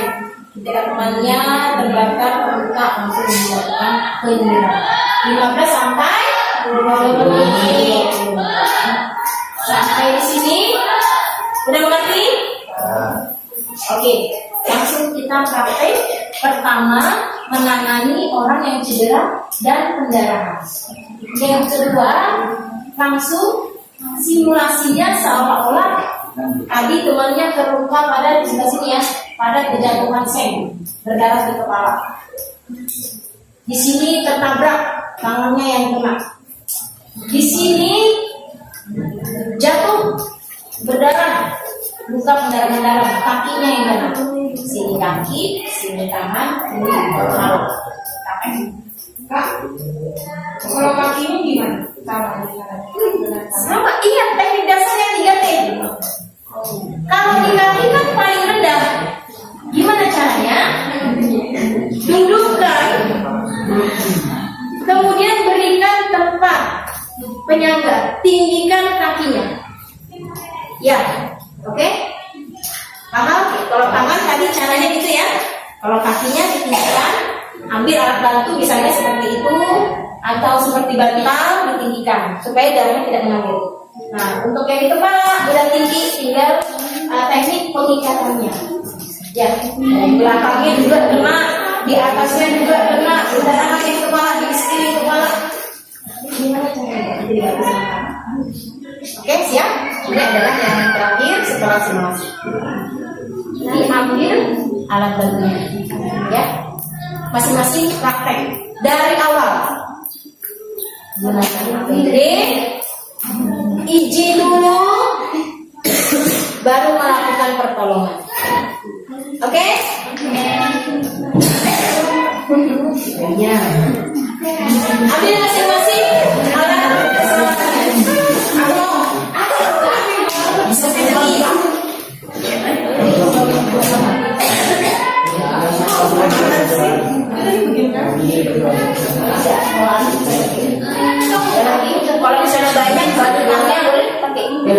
Ketika temannya terbakar terluka langsung dilakukan penyiraman 15 sampai 20 menit. Sampai di sini udah mengerti? Oke, langsung kita praktek. Pertama, menangani orang yang cedera dan pendarahan. Yang kedua, langsung simulasinya seolah-olah tadi temannya terluka pada di sebelah sini ya, pada kejatuhan seng, berdarah di kepala. Di sini tertabrak, tangannya yang kena. Di sini jatuh, berdarah, bukan mendarah-mendarah, kakinya yang kena. Sini kaki, sini tangan, sini kepala. Kalau kakinya gimana? Sama, ingat teknik dasarnya 3T. Kalau di kaki kan paling rendah. Gimana caranya? Dudukkan, kemudian berikan tempat penyangga, tinggikan kakinya. Ya, oke? Paham? Kalau tangan tadi caranya gitu ya. Kalau kakinya ditinggikan, ambil alat bantu misalnya seperti itu, atau seperti bantal ditinggikan supaya darahnya tidak mengalir. Nah, untuk yang di kepala udah tinggi, tinggal teknik pengikatannya. Ya, dari belakangnya juga kena, di atasnya juga kena, darahnya di kepala, di sekeliling kepala. Gimana caranya? Tidak bisa. Oke, siap? Ini adalah yang terakhir setelah simulasi. Diambil alat bantunya, ya. Masing-masing praktek dari awal. Gunakan APD, izin dulu, baru melakukan pertolongan. Oke? Ya. Ambil masing-masing alat keselamatan. Bisa sendiri. Kalau misalnya banyak bahannya boleh pakai ini.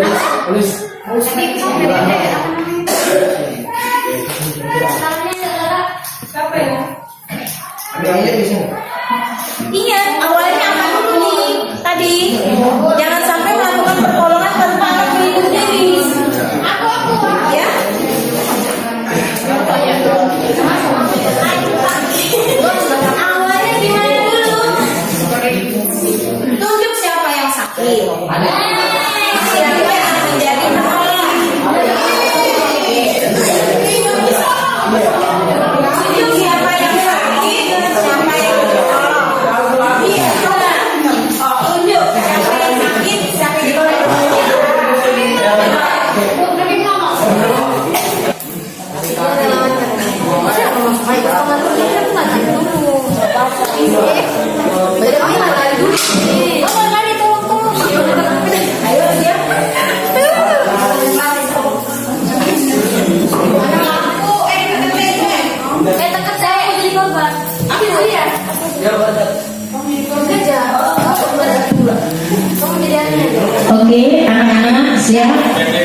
Oke, anak-anak siap,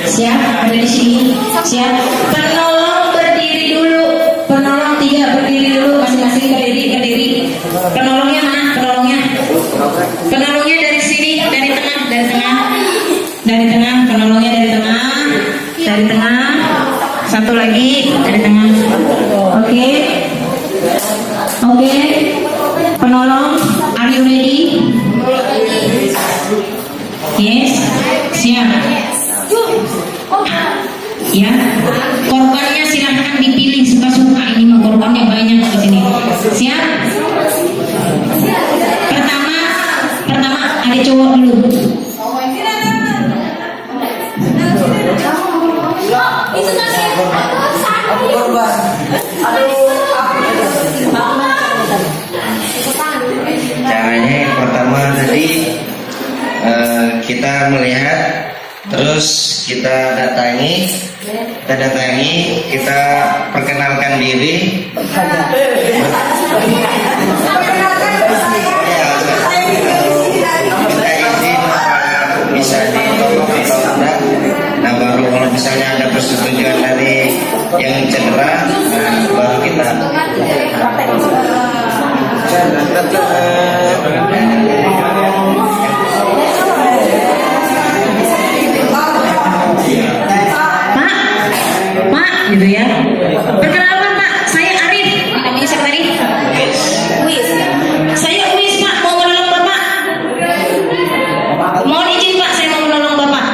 siap ada di sini, siap. Penolong berdiri dulu, penolong 3 berdiri dulu, masing-masing berdiri. Penolongnya mana? Penolongnya dari sini, dari tengah, penolongnya dari tengah. Satu lagi dari tengah. Oke, penolong, are you ready? Yes, siap. Ya, korbannya silahkan dipilih suka-suka. Ini mah korbannya banyak di sini. Siap. Pertama ada cowok dulu. Caranya yang pertama tadi kita melihat, terus kita datangi, kita perkenalkan diri. Kita izin bisa ditolong atau tidak. Nah baru kalau misalnya ada persetujuan dari yang cedera, nah baru kita Pak, gitu ya. Perkenalkan Pak, saya Arif. Namanya siapa tadi? Uis. Saya Uis Pak, mau menolong Bapak. Mohon izin Pak, saya mau menolong Bapak.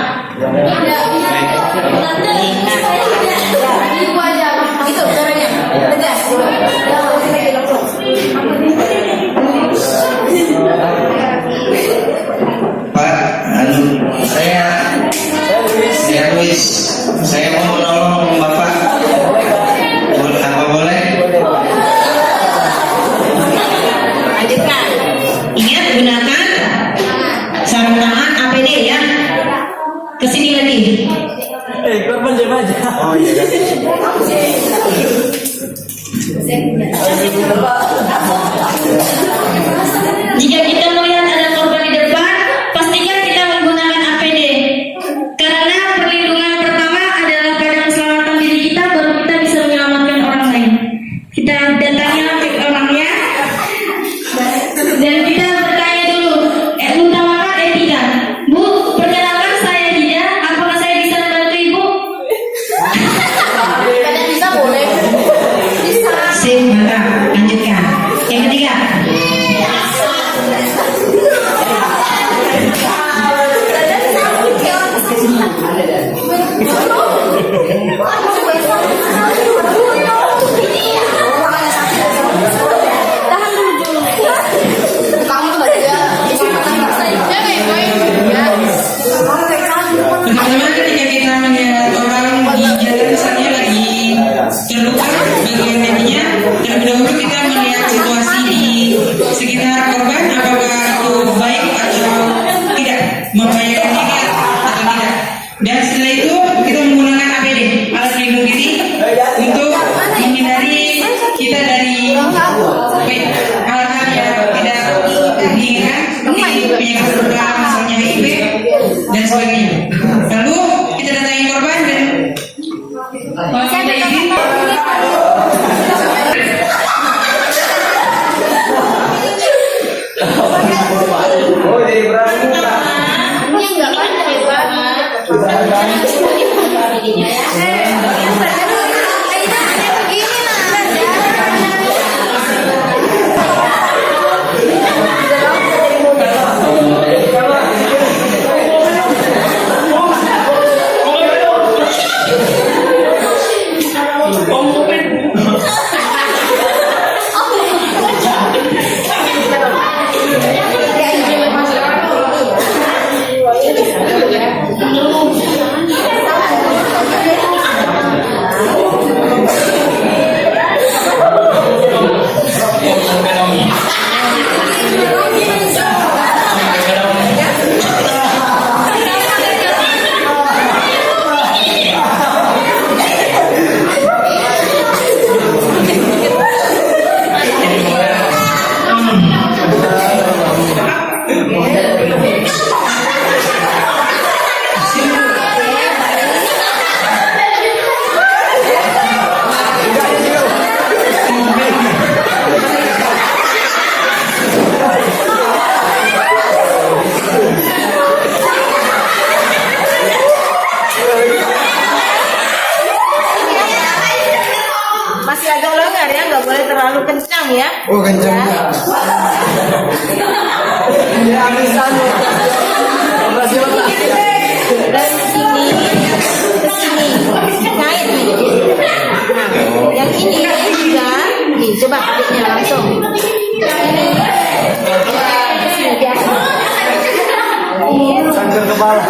Itu caranya. Tegas. Pak, saya Luis, saya mau menolong Bapak. Apa boleh? Lanjutkan. Ingat gunakan sarung tangan APD ya. Kesini lagi. Oh iya. Jika kita melihat ada korban di depan, pastikan kita menggunakan APD. Karena perlindungan pertama adalah pada keselamatan diri kita, baru kita bisa menyelamatkan orang lain. Kita datangi orangnya dan kita bertanya dulu, utamakan etika. Bu, perkenalkan saya Hida, apakah saya bisa membantu Ibu? Kadang bisa boleh. Bisa. Sip, mantap. Lanjutkan. Yang ketiga. Pertama ketika kita melihat orang di jalan misalnya lagi terluka bagian medinya, terlebih dahulu kita melihat situasi di sekitar korban, apakah itu baik atau tidak, membahayakan diri atau tidak. Dan setelah itu kita menggunakan APD, alat pelindung diri, untuk menghindari kita dari hal-hal yang tidak diinginkan seperti penyakit menular, misalnya HIV dan sebagainya. Lalu kita datangi korban dan kita izin. Ini enggak pandai banget. Masih agak longgar ya, nggak boleh terlalu kencang ya. Oh, kencang. Ya, amisan. Dari sini ke sini, kait nih. Nah, yang ini juga, nih coba adiknya langsung. Ini, ke sini biasa. Sangkar kepala.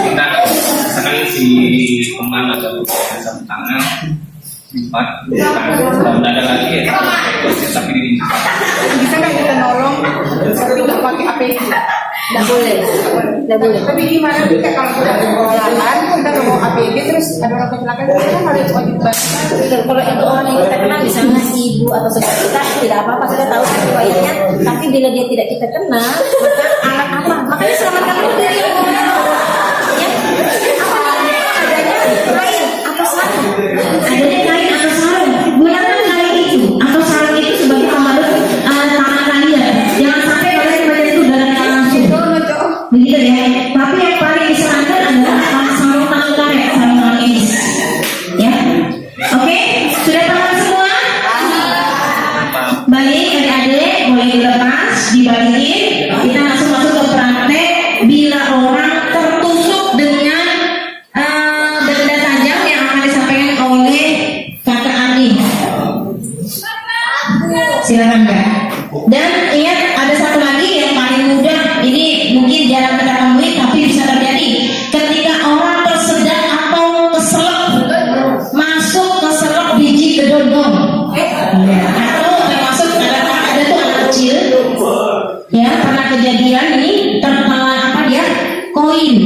Kita misalkan si teman atau satu tangan empat kalau nggak ada lagi ya tapi ini Bisa nggak kita nolong tapi nggak pakai APD? Nggak boleh, nggak boleh. Tapi gimana kita kalau kita berolahan, kita nggak mau APD terus ada orang kecelakaan, kita kan harus wajib bantu. Betul, kalau itu orang yang kita kenal misalnya ibu atau saudara kita tidak apa-apa, kita tahu riwayatnya. Tapi bila dia tidak kita kenal, maka anak apa? Makanya selamatkan diri yang ya. Adanya kain atau sarung, adanya kain atau sarung. Gunakan kain itu atau sarung itu sebagai pembalut tangan kalian. Jangan sampai kalian menyentuh darah langsung. Begitu ya. Tapi yang paling disarankan adalah sarung tangan karet, sarung tangan medis. Ya. Oke, sudah paham semua? Baik, adik-adik boleh dilepas, dibalikin. Kita langsung masuk ke praktek. Bila orang tertusuk dengan benda tajam yang akan disampaikan oleh kakak Adi. Silakan Kak. Dan ingat ada satu lagi yang paling mudah. Ini mungkin jarang kita temui tapi bisa terjadi. Ketika orang tersedak atau keselak masuk ke selak biji gedondong, atau termasuk ada tuh anak kecil, ya pernah kejadian ini tertelan apa dia koin,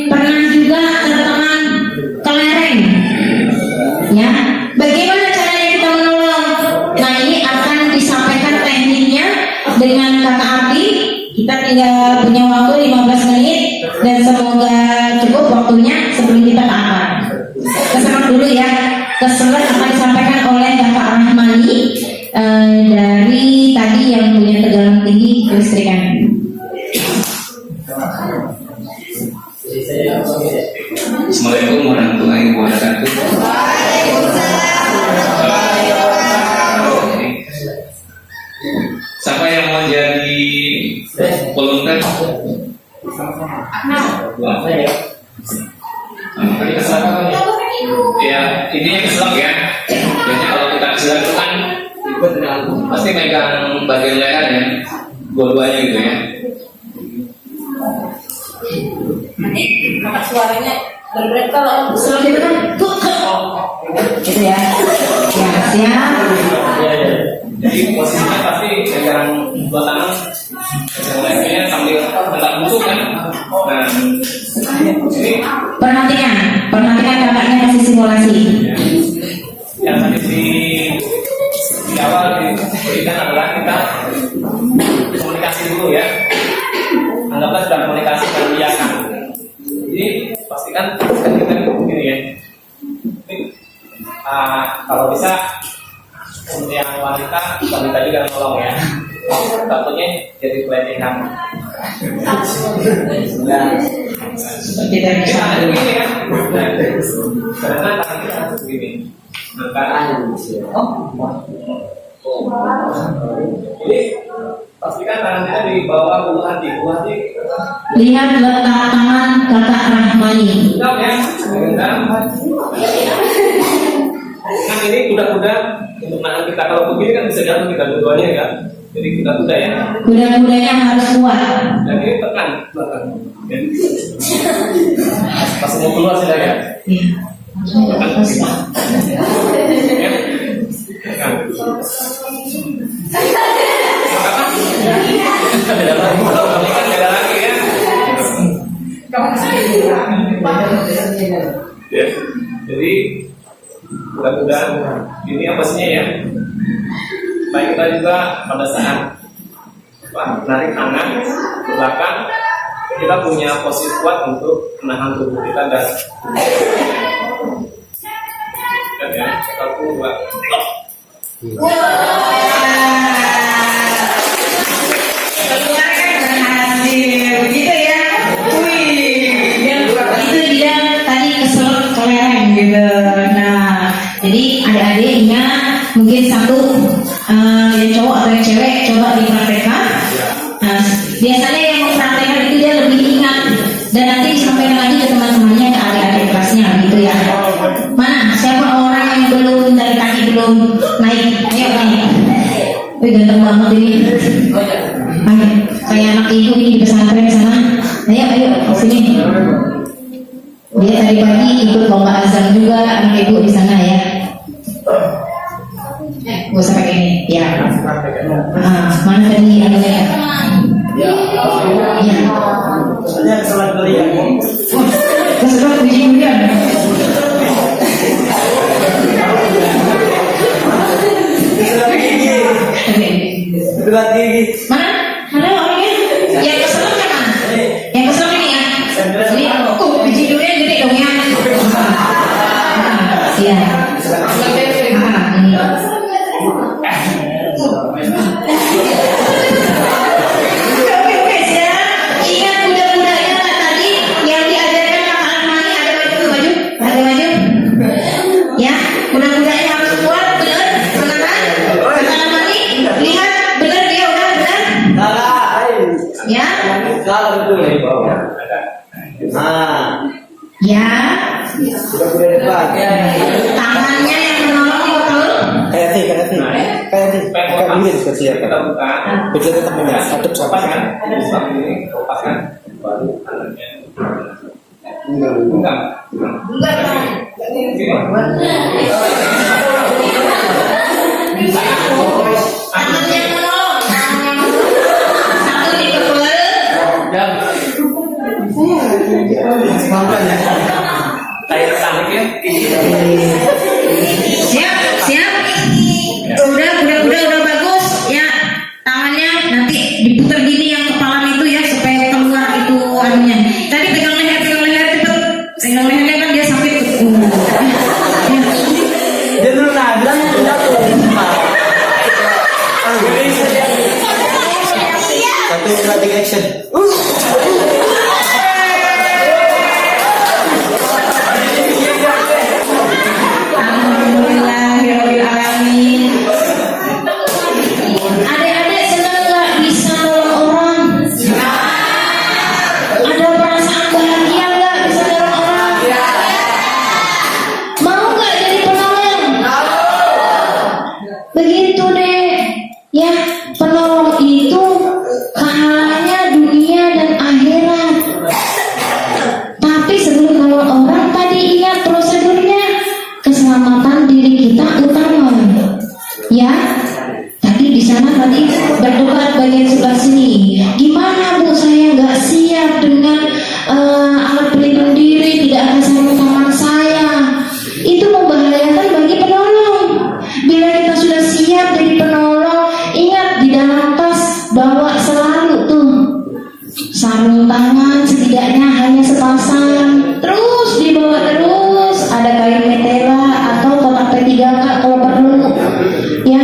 pernah juga tertelan kelereng, ya. Bagaimana caranya kita menolong? Nah ini akan disampaikan tekniknya dengan kakak Abdi. Kita tinggal punya waktu 15 menit dan semoga cukup waktunya sebelum kita ke akar. Kesemak dulu ya. Kesemak akan disampaikan oleh Bapak Rahmani dari tadi yang punya tegangan tinggi kelistrikan. Assalamualaikum warahmatullahi wabarakatuh. Siapa yang mau jadi volunteer? Ya, intinya keselak ya. Biasanya kalau kita keselak itu kan pasti megang bagian leher ya, dua-duanya gitu ya. Maka suaranya berbeda kalau keselak itu kan gitu ya. Ya siap. Jadi posisinya pasti megang dua tangan Yang lainnya sambil hendak buku kan. Nah, ini Perhatikan kakaknya kasih simulasi. yang tadi di awal diberikan adalah kita komunikasi dulu ya. Anggaplah sudah komunikasi dan mengiyakan. Jadi pastikan kita begini ya. Ini, kalau bisa untuk yang wanita juga tolong ya. Takutnya jadi pelecehan. Tidak bisa. Ada begini kan? Karena tangan kita harus begini. Jadi pastikan tangan kita di bawah ulu hati. Lihat letak tangan kakak Rahmani. Genggam ya, genggam. Nah ini kuda-kuda untuk tangan kita. Kalau begini kan bisa jatuh kita dua-duanya kan. Jadi kuda-kuda ya. Kuda-kudanya harus kuat. Dan ini tekan. Ya. Pas mau keluar silakan. Tekan. Ya. Tekan. Beda lagi ya. Ya. Jadi mudah-mudahan ini apa sih ya? Baik, kita juga pada saat menarik tangan ke belakang, kita punya posisi kuat untuk menahan tubuh kita dan ya, satu dua. Keluarkan berhasil, begitu ya. Itu dia tadi keselak toleran gitu. Nah, jadi adik-adik ingat mungkin satu yang cowok atau yang cewek coba dipraktekkan. Nah, biasanya yang mempraktekkan itu dia lebih ingat dan nanti disampaikan lagi ke teman-temannya, ke adik-adik kelasnya gitu ya. Mana siapa orang yang belum dari kaki belum naik? Ayo naik. Wih ganteng banget ini. Ayo, kayak anak ibu ini di pesantren sana. Ayo sini. Dia tadi pagi ikut lomba azan juga anak ibu di sana ya. Gak usah pakai ini, ya. Mana tadi anunya? Ya. Keselat puji kemudian. Mana? Mana orangnya? Yang keselat kan? Yang keselat ini ya. Ini biji durian gede dong ya. Iya. Ingat kuda-kudanya tadi yang diajarkan kakak Rahmani, ada maju. Ya, kuda-kudanya harus kuat, benar, beneran. Kakak Rahmani, lihat, benar dia udah benar. Ya. Ya. Tangannya yang menolong di betul. Kita buka. Lepaskan. Lepaskan. Baru tangannya. Enggak. Tangannya menolong. Satu di kepala. Kayak tangannya. Siap. Udah bagus ya. Tangannya nanti diputar gini yang kepala itu ya supaya keluar itu anunya. Tadi pegang leher cepet. Pegang lehernya kan dia sakit. Dia dulu bilang jatuh. Satu, dua, tiga, action. Alhamdulillahirrahmanirrahim. Adik-adik senang nggak bisa nolong orang? Ada perasaan bahagia nggak bisa nolong orang? Mau nggak jadi penolong? Begitu deh. Ya, penolong itu pahalanya dunia dan akhirat. sarung tangan setidaknya hanya sepasang, terus dibawa terus, ada kain metela atau kotak P3K kalau perlu, ya.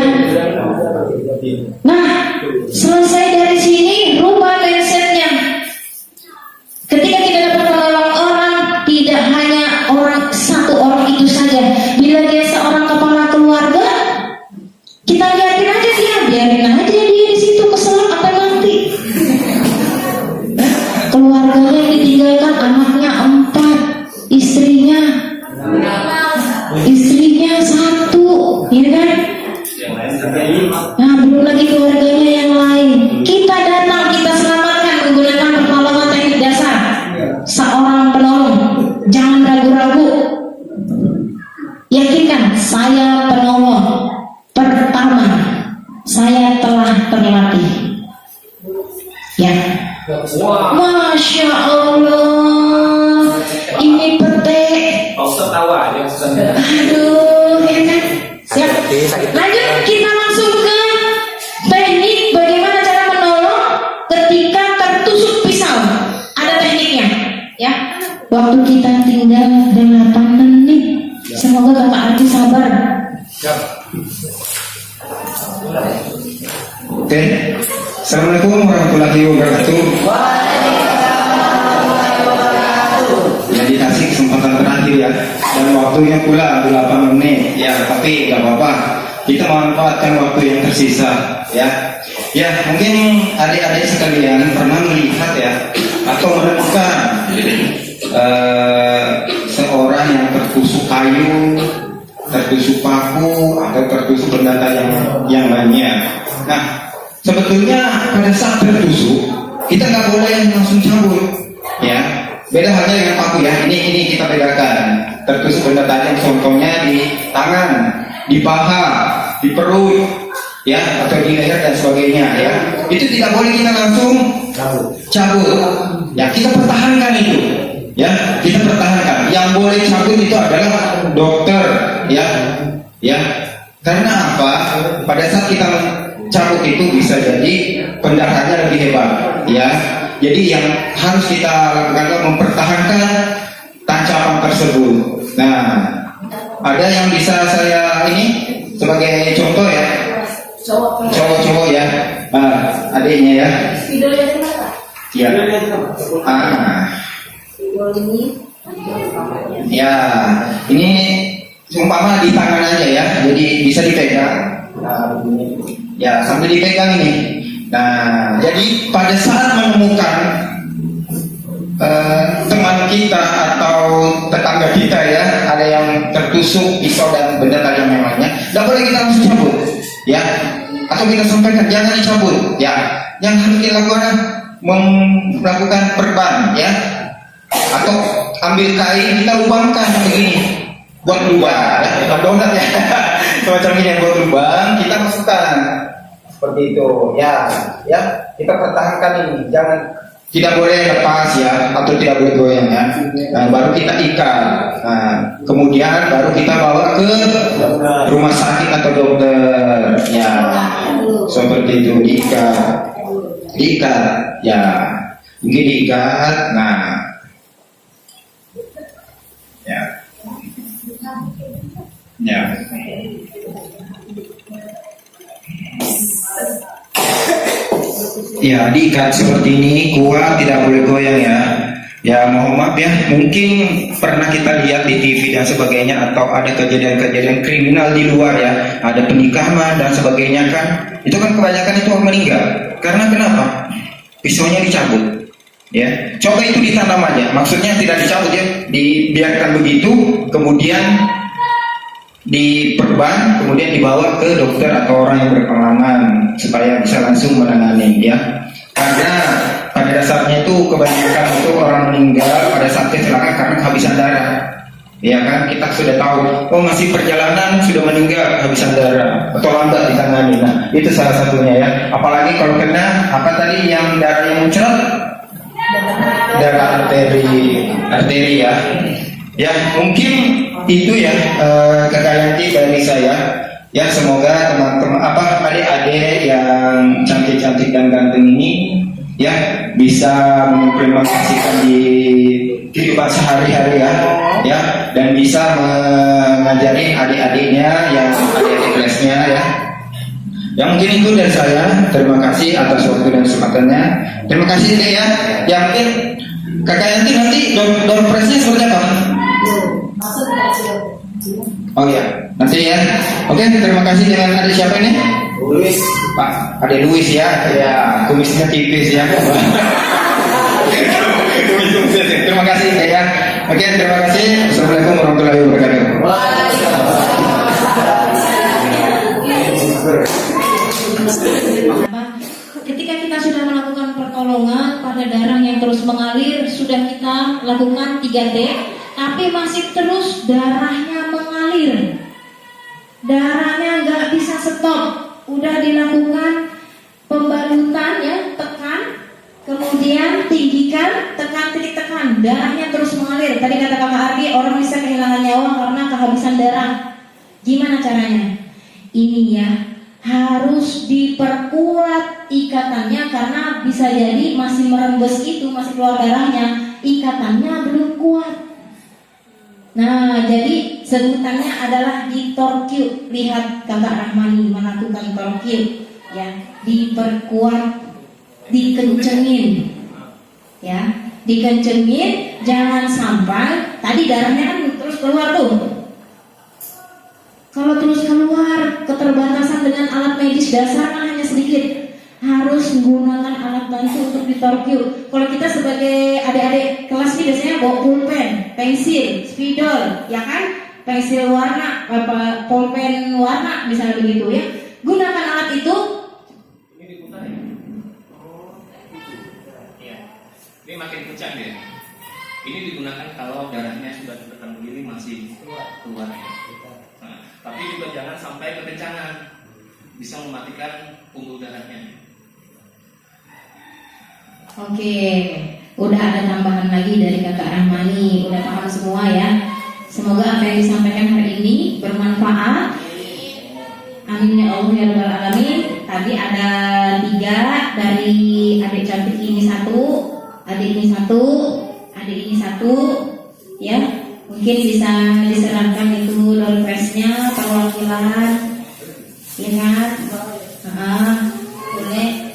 Nah, selesai dari sini rubah mindsetnya. Ketika kita dapat menolong orang, tidak hanya satu orang itu saja. Bila dia seorang kepala keluarga, kita lihatin aja dia, biarin aja dia di situ kesel apa nanti. Keluarganya yang ditinggalkan, anaknya 4, istrinya 1, ya kan? Nah, belum lagi keluarganya yang lain. Kita datang, kita selamatkan menggunakan pertolongan teknik dasar seorang penolong. Jangan ragu-ragu. Yakinkan, saya penolong pertama. Saya telah terlatih. Ya. Masya Allah. Ini petek. Aduh, ya kan? Siap. Lanjut, kita langsung ke teknik bagaimana cara menolong ketika tertusuk pisau. Ada tekniknya, ya. Waktu kita tinggal 8 menit. Semoga Bapak Arti sabar. Oke. Assalamualaikum warahmatullahi wabarakatuh. Jadi kasih kesempatan terakhir ya, dan waktunya pula 8 menit ya, tapi nggak apa-apa, kita manfaatkan waktu yang tersisa ya. Ya, mungkin adik-adik sekalian pernah melihat ya atau menemukan seorang yang tertusuk kayu, tertusuk paku, atau tertusuk benda yang lainnya. Nah, sebetulnya pada saat tertusuk kita nggak boleh langsung cabut ya. Beda halnya dengan paku ya. Ini kita bedakan. Tertusuk benda tajam contohnya di tangan, di paha, di perut ya, atau di leher dan sebagainya ya. Itu tidak boleh kita langsung cabut. Ya, kita pertahankan itu. Ya, kita pertahankan. Yang boleh cabut itu adalah dokter ya. Ya. Karena apa? Pada saat kita cabut itu bisa jadi pendarahannya lebih hebat ya. Jadi yang harus kita lakukan adalah mempertahankan tancapan tersebut. Nah, ada yang bisa saya ini sebagai contoh ya, cowok-cowok ya, adiknya ya. Ya. Ya, ini umpama di tangan aja ya, jadi bisa dipegang. Nah, ya sambil dipegang ini. Nah, jadi pada saat menemukan teman kita atau tetangga kita ya, ada yang tertusuk pisau dan benda tajam yang lainnya, tidak boleh kita langsung cabut, ya. Atau kita sampaikan jangan dicabut, ya. Yang harus dilakukan melakukan perban, ya. Atau ambil kain kita lubangkan begini, buat lubang, ya, bukan donat ya, semacam ini buat lubang kita masukkan. Seperti itu, ya, kita pertahankan ini, tidak boleh lepas ya, atau tidak boleh goyang ya. Nah, baru kita ikat, nah, kemudian baru kita bawa ke rumah sakit atau dokter, ya, seperti itu diikat, ya, mungkin diikat, nah, ya. Ya, diikat seperti ini, kuat, tidak boleh goyang ya. Ya, mohon maaf ya, mungkin pernah kita lihat di TV dan sebagainya, atau ada kejadian-kejadian kriminal di luar ya, ada penikahan dan sebagainya kan. Itu kan kebanyakan itu orang meninggal. Karena kenapa? Pisaunya dicabut. Ya, coba itu ditanam aja. Maksudnya tidak dicabut ya, dibiarkan begitu, kemudian diperban, kemudian dibawa ke dokter atau orang yang berpengalaman supaya bisa langsung menangani ya. Karena pada dasarnya itu kebanyakan itu orang meninggal pada saat kecelakaan karena kehabisan darah. Ya kan, kita sudah tahu, oh masih perjalanan sudah meninggal kehabisan darah atau lambat ditangani. Nah, itu salah satunya ya. Apalagi kalau kena apa tadi yang darah yang muncrat, darah arteri ya. Ya, mungkin itu ya kekayaan dari saya. Ya, semoga teman-teman adik-adik yang cantik-cantik dan ganteng ini ya bisa mengimplementasikan di kehidupan sehari-hari ya, dan bisa mengajari adik-adiknya yang adik-adik kelasnya ya. Yang mungkin itu dari saya. Terima kasih atas waktu dan kesempatannya. Terima kasih Dek ya. Yang mungkin Kakak Yanti nanti door prize-nya seperti apa? Oh ya, nanti ya. Oke, terima kasih. Dengan adik siapa ini? Luis. Pak, adik Luis ya. Ya, kumisnya tipis ya. Terima kasih ya. Oke, terima kasih. Assalamualaikum warahmatullahi wabarakatuh. Ketika kita sudah melakukan pertolongan pada darah yang terus mengalir, sudah kita lakukan 3D, tapi masih terus darahnya mengalir, darahnya nggak bisa stop, udah dilakukan pembalutan ya, tekan, kemudian tinggikan, tekan, titik tekan, darahnya terus mengalir. Tadi kata Kakak Ardi, orang bisa kehilangan nyawa karena kehabisan darah. Gimana caranya? Ini ya, harus diperkuat ikatannya, karena bisa jadi masih merembes itu, masih keluar darahnya, ikatannya belum kuat. Nah, jadi sebutannya adalah ditorque. Lihat Kakak Rahmani melakukan torque ya, diperkuat, dikencengin ya, dikencengin, jangan sampai tadi darahnya kan terus keluar tuh. Kalau terus keluar, keterbatasan dengan alat medis dasar kan hanya sedikit, harus menggunakan alat bantu untuk ditorque. Kalau kita sebagai adik-adik kelas ini biasanya bawa pulpen, pensil, spidol, ya kan? Pensil warna, pulpen warna, misalnya begitu ya. Gunakan alat itu. Ini diputar ya? Iya. Ini makin kencang ya. Ini digunakan kalau darahnya sudah ditekan begini masih keluar ya. Nah, tapi juga jangan sampai kekencangan, bisa mematikan pembuluh darahnya. Oke, udah ada tambahan lagi dari Kakak Rahmani, udah paham semua ya. Semoga apa yang disampaikan hari ini bermanfaat. Amin ya Allah ya Rabbal Alamin. Tadi ada 3 dari adik cantik ini 1, adik ini 1, adik ini 1, ya. Mungkin bisa diserahkan itu door prize-nya, perwakilan, ya kan? Boleh.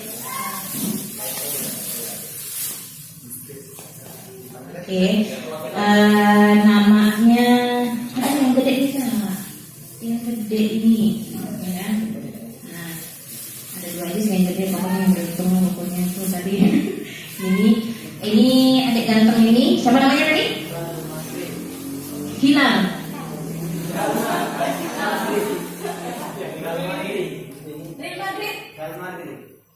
Oke, namanya ada yang gede bisa nggak? Yang gede ini, ya kan? Nah, ada 2 aja sih yang gede, pokoknya yang berhitung pokoknya itu tadi. Ini adik ganteng ini, siapa namanya tadi? Hilal.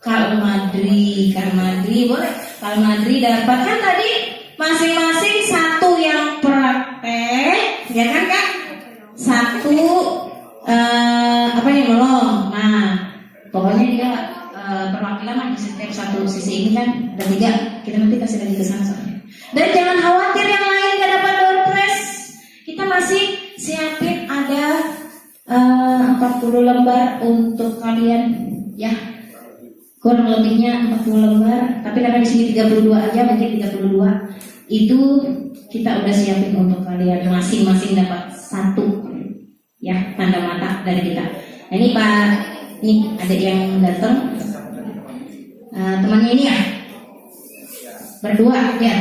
Kalmadri boleh. Kalmadri dapatkan tadi masing-masing 1 yang praktek, ya kan Kak? 1 apa yang belum. Nah, pokoknya dia perwakilan mah di setiap 1 sisi ini kan ada 3. Kita nanti kasih lagi ke sana soalnya. Dan jangan khawatir yang lain gak dapat door prize. Kita masih siapin ada 40 lembar untuk kalian ya. Kurang lebihnya 40 lembar, tapi karena di sini 32 aja, mungkin 32 itu kita udah siapin untuk kalian, masing-masing dapat 1 ya, tanda mata dari kita. Nah, ini Pak, nih ada yang datang, temannya ini ya, berdua ya,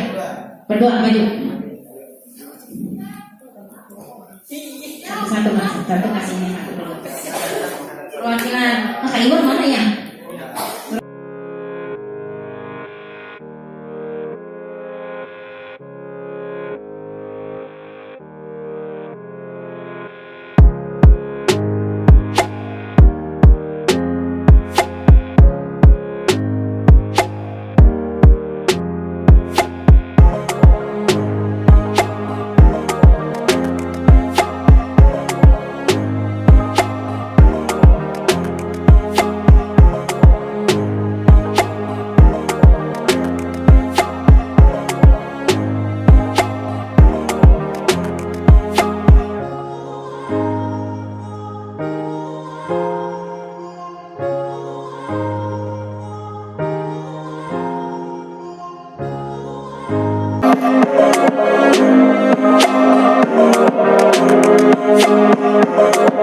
berdua maju. Satu kasihnya 1 dulu. Perwakilan Kak Iwan mana ya? Thank you.